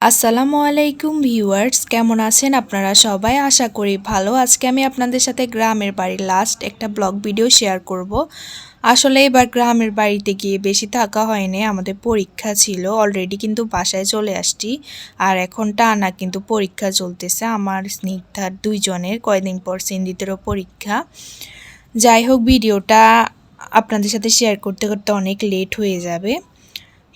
আসসালামু আলাইকুম ভিউয়ার্স, কেমন আছেন আপনারা সবাই? আশা করি ভালো। আজকে আমি আপনাদের সাথে গ্রামের বাড়ির লাস্ট একটা ব্লগ ভিডিও শেয়ার করব। আসলে এবার গ্রামের বাড়িতে গিয়ে বেশি থাকা হয়নি, আমাদের পরীক্ষা ছিল। অলরেডি কিন্তু বাসায় চলে আসছি, আর এখন টানা কিন্তু পরীক্ষা চলতেছে আমার স্নিগ্ধার দুইজনের। কয়দিন পর সিন্দিতেরও পরীক্ষা। যাই হোক, ভিডিওটা আপনাদের সাথে শেয়ার করতে করতে অনেক লেট হয়ে যাবে।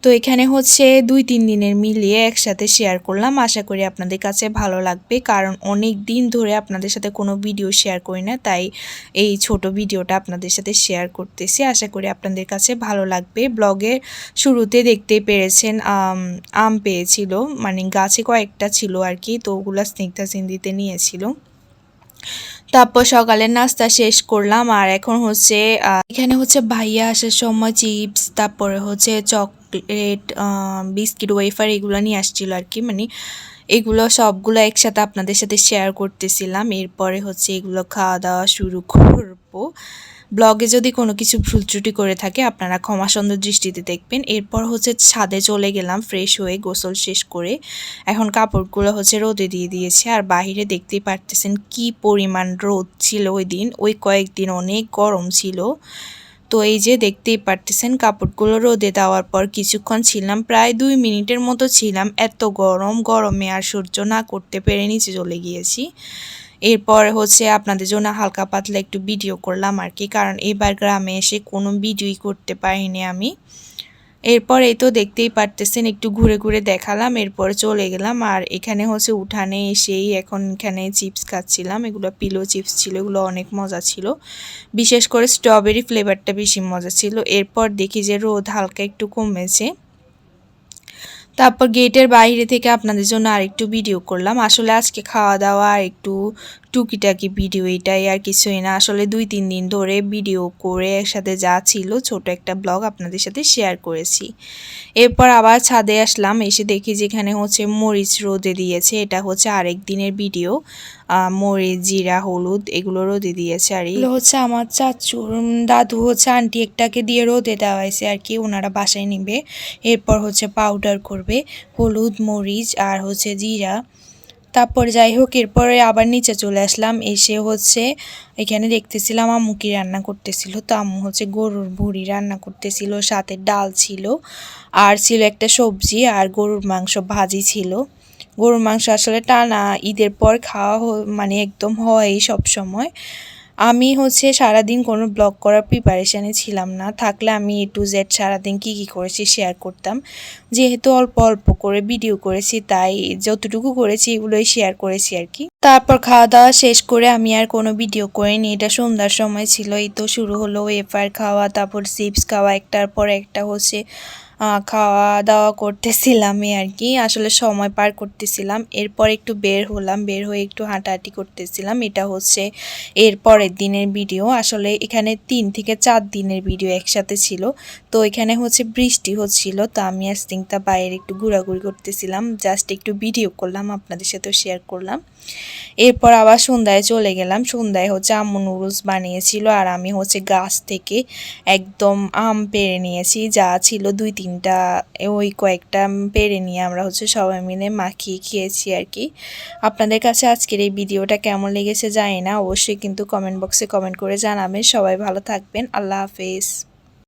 তো এখানে হচ্ছে 2-3 দিনের মিলিয়ে একসাথে শেয়ার করলাম। আশা করি আপনাদের কাছে ভালো লাগবে, কারণ অনেক দিন ধরে আপনাদের সাথে কোনো ভিডিও শেয়ার করি না, তাই এই ছোট ভিডিওটা আপনাদের সাথে শেয়ার করতেছি। আশা করি আপনাদের কাছে ভালো লাগবে। ব্লগের শুরুতে দেখতেই পেরেছেন আম পেয়েছিল, মানে গাছে কয়েকটা ছিল আর কি, তো ওগুলো স্নিগ্ধা সিন্ধিতে নিয়েছিল। তারপর সকালের নাস্তা শেষ করলাম, আর এখন হচ্ছে এখানে হচ্ছে ভাইয়া আসার সময় চিপস, তারপরে হচ্ছে চকলেট, বিস্কিট, ওয়েফার এগুলো নিয়ে আসছিল আর কি। মানে এগুলো সবগুলো একসাথে আপনাদের সাথে শেয়ার করতেছিলাম। এরপরে হচ্ছে এগুলো খাওয়া দাওয়া শুরু করবো। ব্লগে যদি কোনো কিছু ভুল ত্রুটি করে থাকে আপনারা ক্ষমা সুন্দর দৃষ্টিতে দেখবেন। এরপর হচ্ছে ছাদে চলে গেলাম ফ্রেশ হয়ে, গোসল শেষ করে। এখন কাপড়গুলো হচ্ছে রোদে দিয়ে দিয়েছে, আর বাহিরে দেখতেই পারতেছেন কি পরিমাণ রোদ ছিল ওই দিন। ওই কয়েকদিন অনেক গরম ছিল। তো এই যে দেখতেই পারতেছেন কাপড়গুলো রোদে দেওয়ার পর কিছুক্ষণ ছিলাম, প্রায় 2 মিনিটের মতো ছিলাম। এত গরমে আর সহ্য না করতে পেরে নিচে চলে গিয়েছি। এরপর হচ্ছে আপনাদের জন্য হালকা পাতলা একটু ভিডিও করলাম আর কি, কারণ এবার গ্রামে এসে কোনো ভিডিওই করতে পারিনি আমি। এরপর এই তো দেখতেই পারতেছেন একটু ঘুরে ঘুরে দেখালাম, এরপর চলে গেলাম। আর এখানে হচ্ছে উঠানে এসেই এখন এখানে চিপস খাচ্ছিলাম। এগুলো পিলো চিপস ছিল, এগুলো অনেক মজা ছিল, বিশেষ করে স্ট্রবেরি ফ্লেভারটা বেশি মজা ছিল। এরপর দেখি যে রোদ হালকা একটু কমেছে, তারপর গেটের বাইরে থেকে আপনাদের জন্য আরেকটু ভিডিও করলাম। আসলে আজকে খাওয়া দাওয়া আর একটু টুকিটাকি ভিডিও, এটাই আর কিছুই না। আসলে 2-3 দিন ধরে ভিডিও করে একসাথে যা ছিল ছোট একটা ব্লগ আপনাদের সাথে শেয়ার করেছি। এরপর আবার ছাদে আসলাম, এসে দেখি যেখানে হচ্ছে মরিচ রোদে দিয়েছে। এটা হচ্ছে আরেক দিনের ভিডিও। মরিচ, জিরা, হলুদ এগুলো রোদে দিয়েছে। আর এগুলো হচ্ছে আমার চাচুর দাদু হচ্ছে আন্টি একটাকে দিয়ে রোদে দেওয়াইছে আর কি, ওনারা বাসায় নিবে। এরপর হচ্ছে পাউডার করবে, হলুদ, মরিচ আর হচ্ছে জিরা। তারপর যাই হোক, এরপরে আবার নিচে চলে আসলাম। এসে হচ্ছে এখানে দেখতেছিলাম আম্মু কি রান্না করতেছিল। তো আম্মু হচ্ছে গরুর ভুঁড়ি রান্না করতেছিল, সাথে ডাল ছিল, আর ছিল একটা সবজি, আর গরুর মাংস ভাজি ছিল। গরুর মাংস আসলে টানা ঈদের পর খাওয়া মানে একদম হয় সব সময়। আমি হচ্ছে সারাদিন কোনো ব্লগ করার প্রিপারেশানে ছিলাম না, থাকলে আমি A to Z সারাদিন কী করেছি শেয়ার করতাম। যেহেতু অল্প অল্প করে ভিডিও করেছি, তাই যতটুকু করেছি এগুলোই শেয়ার করেছি আর কি। তারপর খাওয়া দাওয়া শেষ করে আমি আর কোনো ভিডিও করিনি। এটা সন্ধ্যার সময় ছিল, এই তো শুরু হলো ওয়েফার খাওয়া, তারপর চিপস খাওয়া, একটার পর একটা হচ্ছে খাওয়া দাওয়া করতেছিলাম আর কি। আসলে সময় পার করতেছিলাম। এরপর একটু বের হলাম, বের হয়ে একটু হাঁটাহাঁটি করতেছিলাম। এটা হচ্ছে এর পরের দিনের ভিডিও। আসলে এখানে 3 থেকে 4 দিনের ভিডিও একসাথে ছিল। তো এখানে হচ্ছে বৃষ্টি হচ্ছিল, তো আমি আর স্নিগ্ধা বাইরে একটু ঘোরাঘুরি করতেছিলাম, জাস্ট একটু ভিডিও করলাম, আপনাদের সাথেও শেয়ার করলাম। এরপর আবার সন্ধ্যায় চলে গেলাম। সন্ধ্যায় হচ্ছে আম্মু নুডলস বানিয়েছিল, আর আমি হচ্ছে গাছ থেকে একদম আম পেড়ে নিয়েছি, যা ছিল 2-3টা, ওই কয়েকটা পেড়ে নিয়ে আমরা হচ্ছে সবাই মিলে মাখিয়ে খেয়েছি আর কি। আপনাদের কাছে আজকের এই ভিডিওটা কেমন লেগেছে জানি না, অবশ্যই কিন্তু কমেন্ট বক্সে কমেন্ট করে জানাবেন। সবাই ভালো থাকবেন, আল্লাহ হাফেজ।